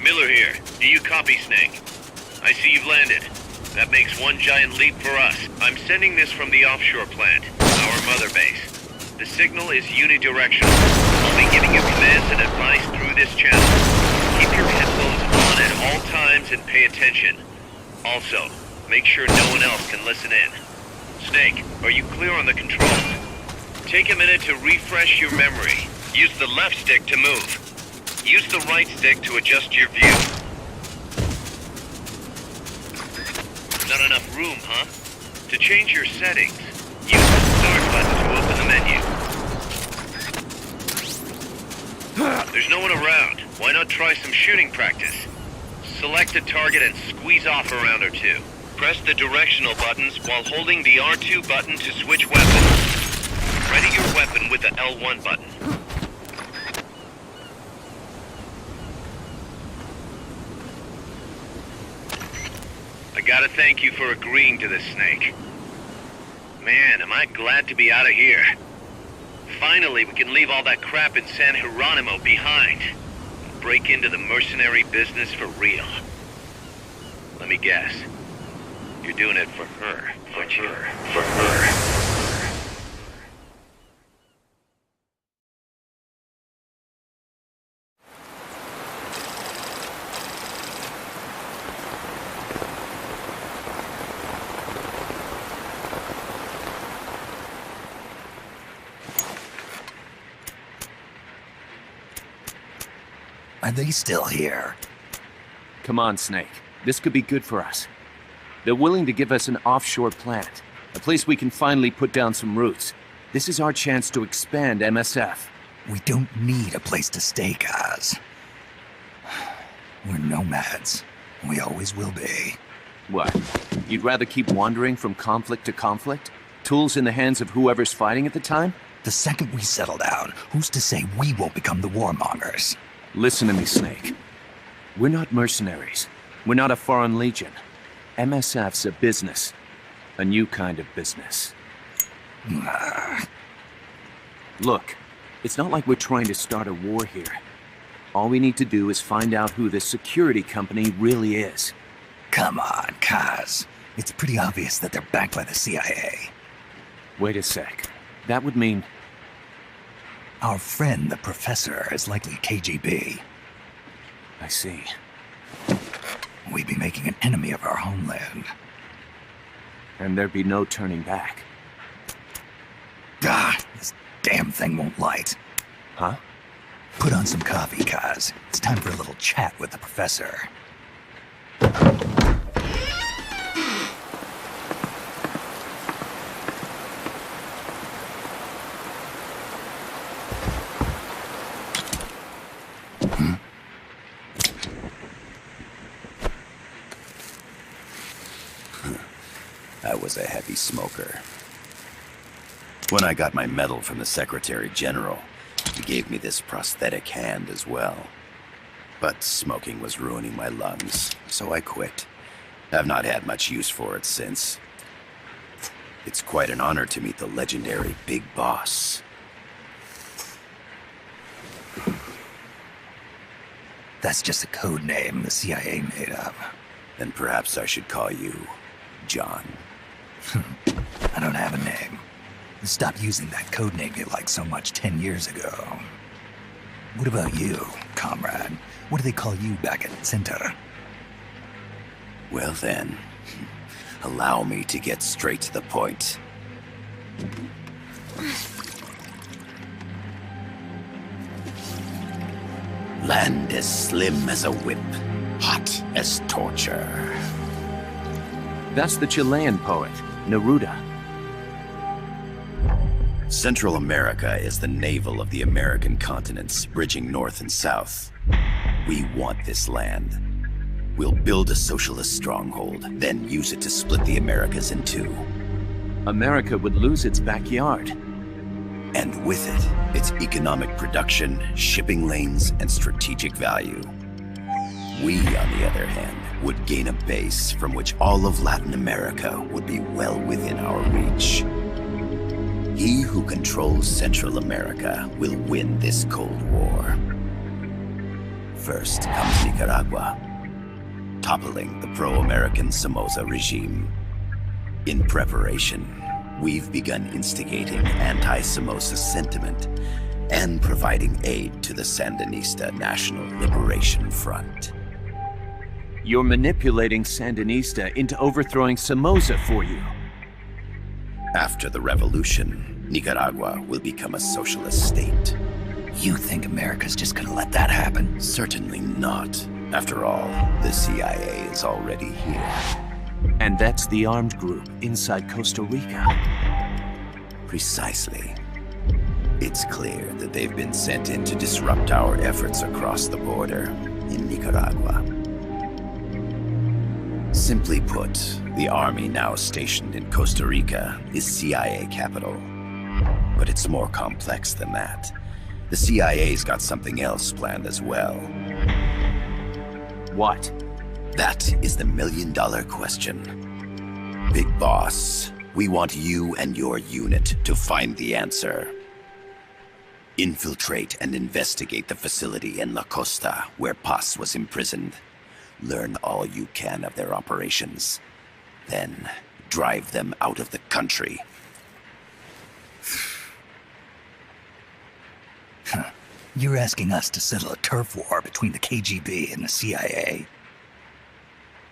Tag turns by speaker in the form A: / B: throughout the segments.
A: Miller here. Do you copy, Snake? I see you've landed. That makes one giant leap for us. I'm sending this from the offshore plant, our mother base. The signal is unidirectional. I'll be giving you commands and advice through this channel. Keep your headphones on at all times and pay attention. Also, make sure no one else can listen in. Snake, are you clear on the controls? Take a minute to refresh your memory. Use the left stick to move. Use the right stick to adjust your view. Not enough room, huh? To change your settings, use the start button to open the menu. There's no one around. Why not try some shooting practice? Select a target and squeeze off a round or two. Press the directional buttons while holding the R2 button to switch weapons. Ready your weapon with the L1 button. I gotta thank you for agreeing to this, Snake. Man, am I glad to be out of here. Finally, we can leave all that crap in San Geronimo behind. And break into the mercenary business for real. Let me guess. You're doing it for her, aren't you? For her.
B: Are they still here?
C: Come on, Snake. This could be good for us. They're willing to give us an offshore plant, a place we can finally put down some roots. This is our chance to expand MSF.
B: We don't need a place to stay, guys. We're nomads. We always will be.
C: What? You'd rather keep wandering from conflict to conflict? Tools in the hands of whoever's fighting at the time?
B: The second we settle down, who's to say we won't become the warmongers?
C: Listen to me, Snake. We're not mercenaries. We're not a foreign legion. MSF's a business. A new kind of business. Look, it's not like we're trying to start a war here. All we need to do is find out who this security company really is.
B: Come on, Kaz. It's pretty obvious that they're backed by the CIA.
C: Wait a sec. That would mean...
B: Our friend, the professor, is likely KGB.
C: I see.
B: We'd be making an enemy of our homeland.
C: And there'd be no turning back.
B: Ah, this damn thing won't light.
C: Huh?
B: Put on some coffee, Kaz. It's time for a little chat with the professor.
D: I was a heavy smoker. When I got my medal from the Secretary General, he gave me this prosthetic hand as well. But smoking was ruining my lungs, so I quit. I've not had much use for it since. It's quite an honor to meet the legendary Big Boss.
B: That's just a code name the CIA made up.
D: Then perhaps I should call you John.
B: I don't have a name. Stop using that code name you liked so much 10 years ago. What about you, comrade? What do they call you back at Center?
D: Well then, allow me to get straight to the point. Land as slim as a whip, hot as torture.
C: That's the Chilean poet, Neruda.
D: Central America is the navel of the American continents, bridging north and south. We want this land. We'll build a socialist stronghold, then use it to split the Americas in two.
C: America would lose its backyard.
D: And with it, its economic production, shipping lanes, and strategic value. We, on the other hand, would gain a base from which all of Latin America would be well within our reach. He who controls Central America will win this Cold War. First comes Nicaragua, toppling the pro-American Somoza regime. In preparation, we've begun instigating anti-Somoza sentiment and providing aid to the Sandinista National Liberation Front.
C: You're manipulating Sandinista into overthrowing Somoza for you.
D: After the revolution, Nicaragua will become a socialist state.
B: You think America's just gonna let that happen?
D: Certainly not. After all, the CIA is already here.
C: And that's the armed group inside Costa Rica.
D: Precisely. It's clear that they've been sent in to disrupt our efforts across the border in Nicaragua. Simply put, the army now stationed in Costa Rica is CIA capital. But it's more complex than that. The CIA's got something else planned as well.
C: What?
D: That is the million-dollar question. Big Boss, we want you and your unit to find the answer. Infiltrate and investigate the facility in La Costa where Paz was imprisoned. Learn all you can of their operations. Then, drive them out of the country.
B: You're asking us to settle a turf war between the KGB and the CIA?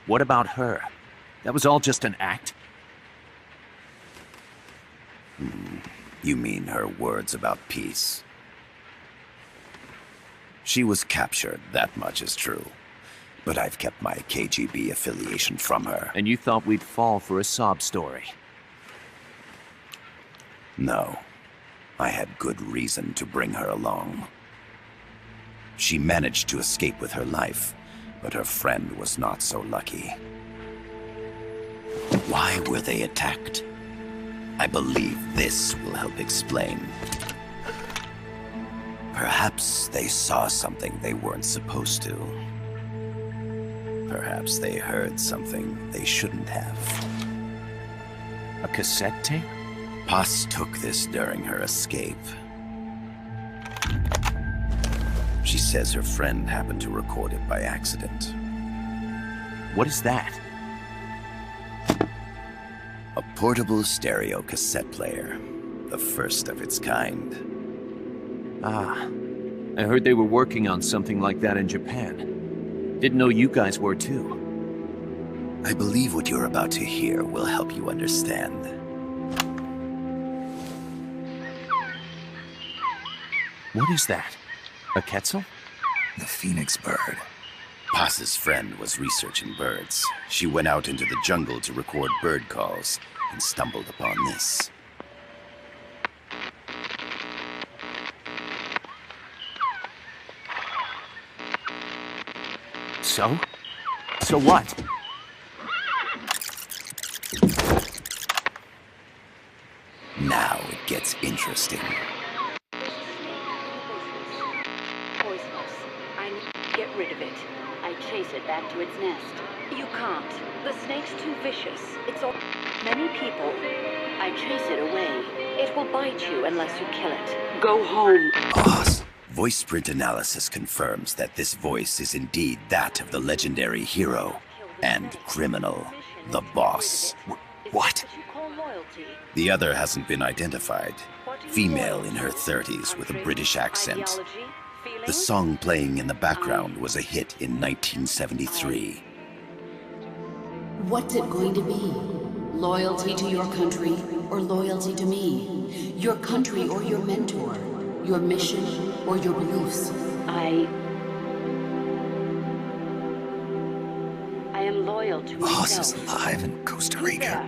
C: What about her? That was all just an act?
D: You mean her words about peace? She was captured, that much is true. But I've kept my KGB affiliation from her.
C: And you thought we'd fall for a sob story?
D: No. I had good reason to bring her along. She managed to escape with her life, but her friend was not so lucky. Why were they attacked? I believe this will help explain. Perhaps they saw something they weren't supposed to. Perhaps they heard something they shouldn't have.
C: A cassette tape?
D: Paz took this during her escape. She says her friend happened to record it by accident.
C: What is that?
D: A portable stereo cassette player. The first of its kind.
C: Ah, I heard they were working on something like that in Japan. Didn't know you guys were too.
D: I believe what you're about to hear will help you understand.
C: What is that? A quetzal?
B: The phoenix bird.
D: Paz's friend was researching birds. She went out into the jungle to record bird calls and stumbled upon this.
C: So? So what?
D: Now it gets interesting.
E: Poisonous. I need to get rid of it. I chase it back to its nest. You can't. The snake's too vicious. It's all... Many people. I chase it away. It will bite you unless you kill it. Go home.
D: Boss. Voice print analysis confirms that this voice is indeed that of the legendary hero and criminal, the boss.
B: What?
D: The other hasn't been identified. Female in her 30s with a British accent. The song playing in the background was a hit in 1973.
F: What's it going to be? Loyalty to your country or loyalty to me? Your country or your mentor? Your mission or your beliefs?
E: I am loyal to
B: Boss is
E: myself.
B: alive in Costa Rica.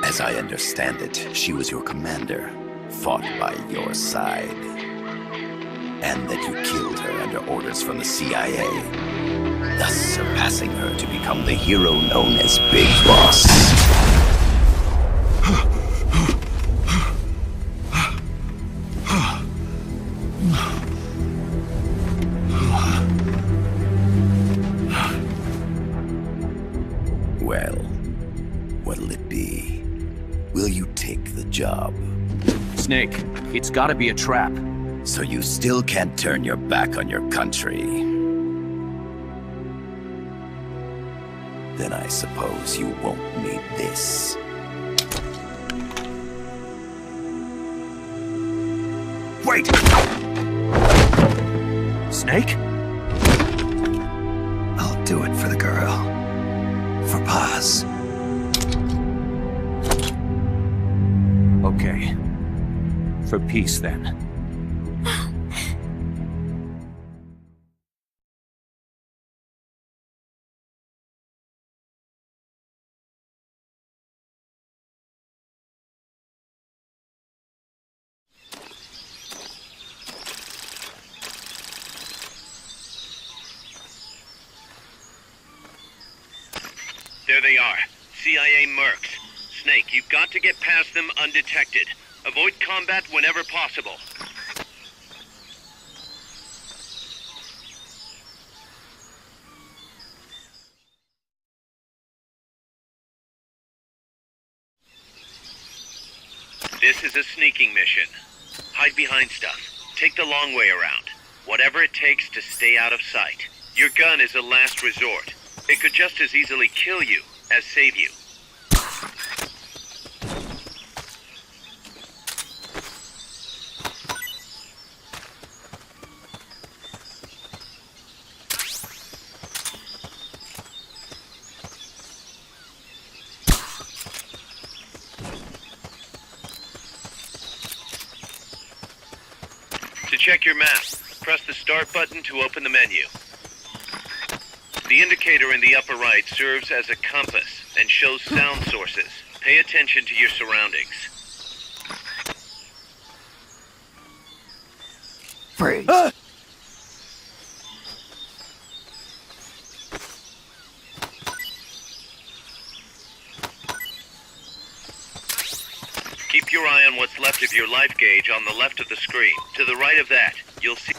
D: As I understand it, she was your commander, fought by your side. And that you killed her under orders from the CIA, thus surpassing her to become the hero known as Big Boss. Well, what'll it be? Will you take the job?
C: Snake, it's gotta be a trap.
D: So you still can't turn your back on your country. Then I suppose you won't need this.
B: Wait!
C: Snake?
B: I'll do it for the girl. For Paz.
C: Okay. For peace, then.
A: There they are. CIA mercs. Snake, you've got to get past them undetected. Avoid combat whenever possible. This is a sneaking mission. Hide behind stuff. Take the long way around. Whatever it takes to stay out of sight. Your gun is a last resort. It could just as easily kill you as save you. To check your map, press the start button to open the menu. The indicator in the upper right serves as a compass and shows sound sources. Pay attention to your surroundings.
B: Freeze!
A: Keep your eye on what's left of your life gauge on the left of the screen. To the right of that, you'll see...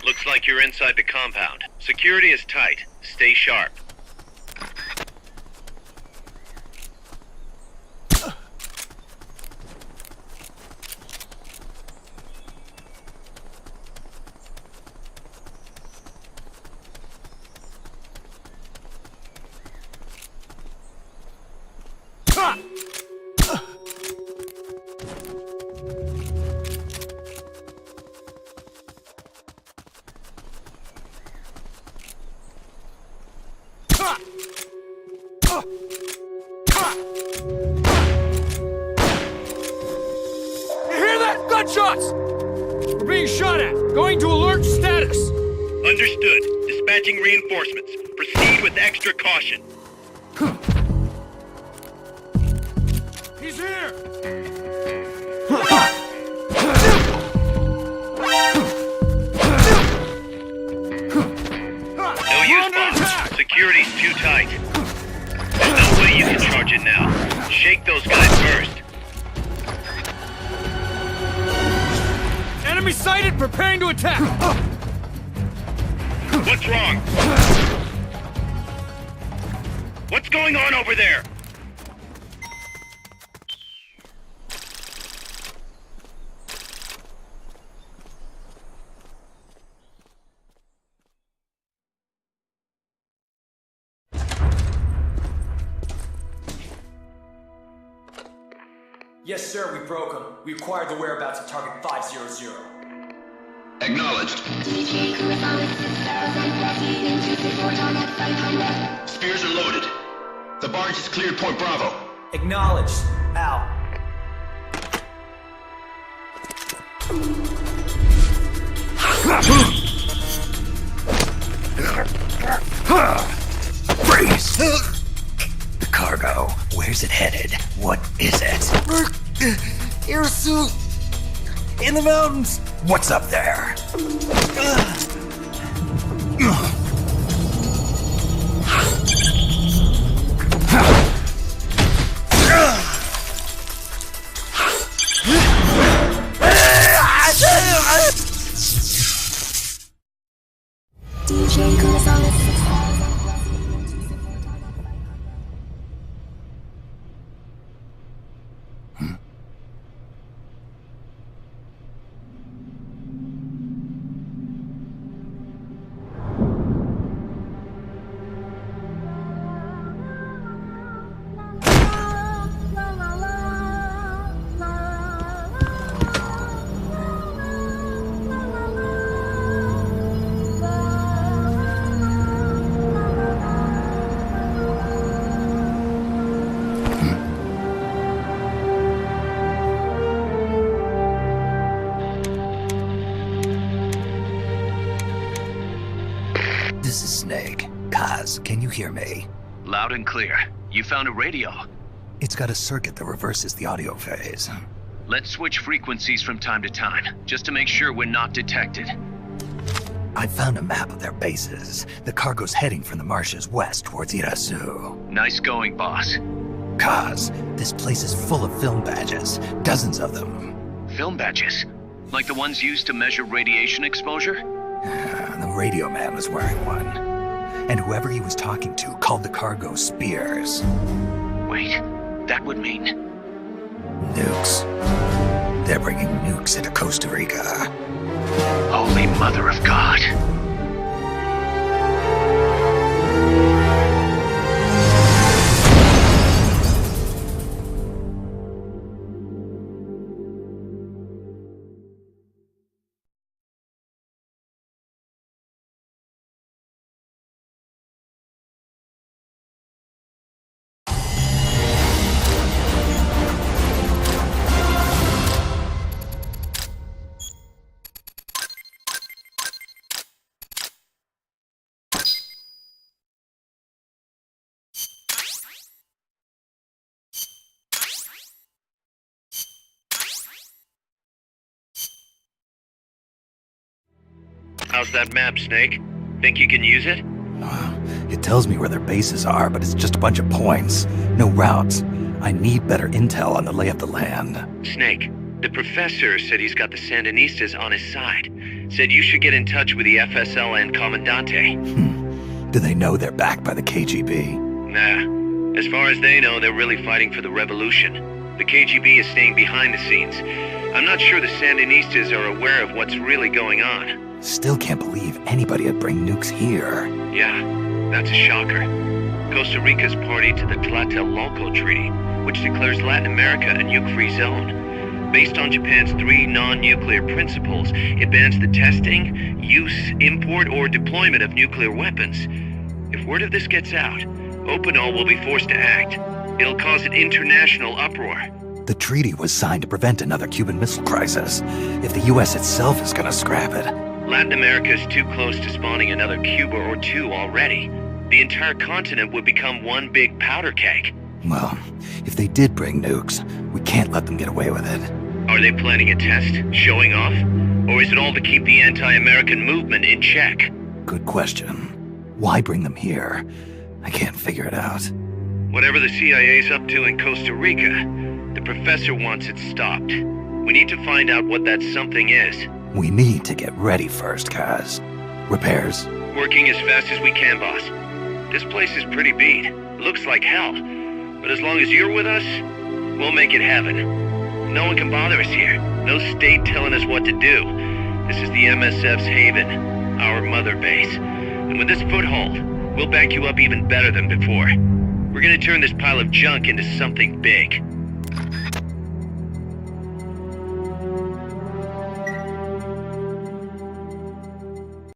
A: Looks like you're inside the compound. Security is tight. Stay sharp.
G: Gunshots! We're being shot at. Going to alert status.
A: Understood. Dispatching reinforcements. Proceed with extra caution.
G: He's here!
A: No use, boss. Security's too tight. There's no way you can charge it now. Shake those guys first.
G: Enemy sighted, preparing to attack!
A: What's wrong? What's going on over there?
H: Yes, sir, we broke them. We acquired the whereabouts of target 500.
I: Acknowledged. Spears are loaded. The barge is cleared Point Bravo.
H: Acknowledged. Out.
B: Freeze! The cargo. Where's it headed? What is it?
J: Air suit! In the mountains!
B: What's up there? Kaz, can you hear me?
C: Loud and clear. You found a radio.
B: It's got a circuit that reverses the audio phase.
C: Let's switch frequencies from time to time, just to make sure we're not detected.
B: I found a map of their bases. The cargo's heading from the marshes west towards Irasu.
C: Nice going, boss.
B: Kaz, this place is full of film badges. Dozens of them.
C: Film badges? Like the ones used to measure radiation exposure?
B: The radio man was wearing one. And whoever he was talking to called the cargo spears.
C: Wait, that would mean...
B: Nukes. They're bringing nukes into Costa Rica.
C: Holy Mother of God.
A: How's that map, Snake? Think you can use it?
B: It tells me where their bases are, but it's just a bunch of points. No routes. I need better intel on the lay of the land.
A: Snake, the professor said he's got the Sandinistas on his side. Said you should get in touch with the FSL and Comandante.
B: Do they know they're backed by the KGB?
A: Nah. As far as they know, they're really fighting for the revolution. The KGB is staying behind the scenes. I'm not sure the Sandinistas are aware of what's really going on.
B: Still can't believe anybody would bring nukes here.
A: Yeah, that's a shocker. Costa Rica's party to the Tlatelolco Treaty, which declares Latin America a nuke-free zone. Based on Japan's 3 non-nuclear principles, it bans the testing, use, import, or deployment of nuclear weapons. If word of this gets out, Opinol will be forced to act. It'll cause an international uproar.
B: The treaty was signed to prevent another Cuban Missile Crisis. If the U.S. itself is gonna scrap it...
A: Latin America is too close to spawning another Cuba or two already. The entire continent would become one big powder keg.
B: Well, if they did bring nukes, we can't let them get away with it.
A: Are they planning a test? Showing off? Or is it all to keep the anti-American movement in check?
B: Good question. Why bring them here? I can't figure it out.
A: Whatever the CIA's up to in Costa Rica, the professor wants it stopped. We need to find out what that something is.
B: We need to get ready first, Kaz. Repairs?
A: Working as fast as we can, boss. This place is pretty beat. Looks like hell. But as long as you're with us, we'll make it heaven. No one can bother us here. No state telling us what to do. This is the MSF's haven, our mother base. And with this foothold, we'll back you up even better than before. We're gonna turn this pile of junk into something big.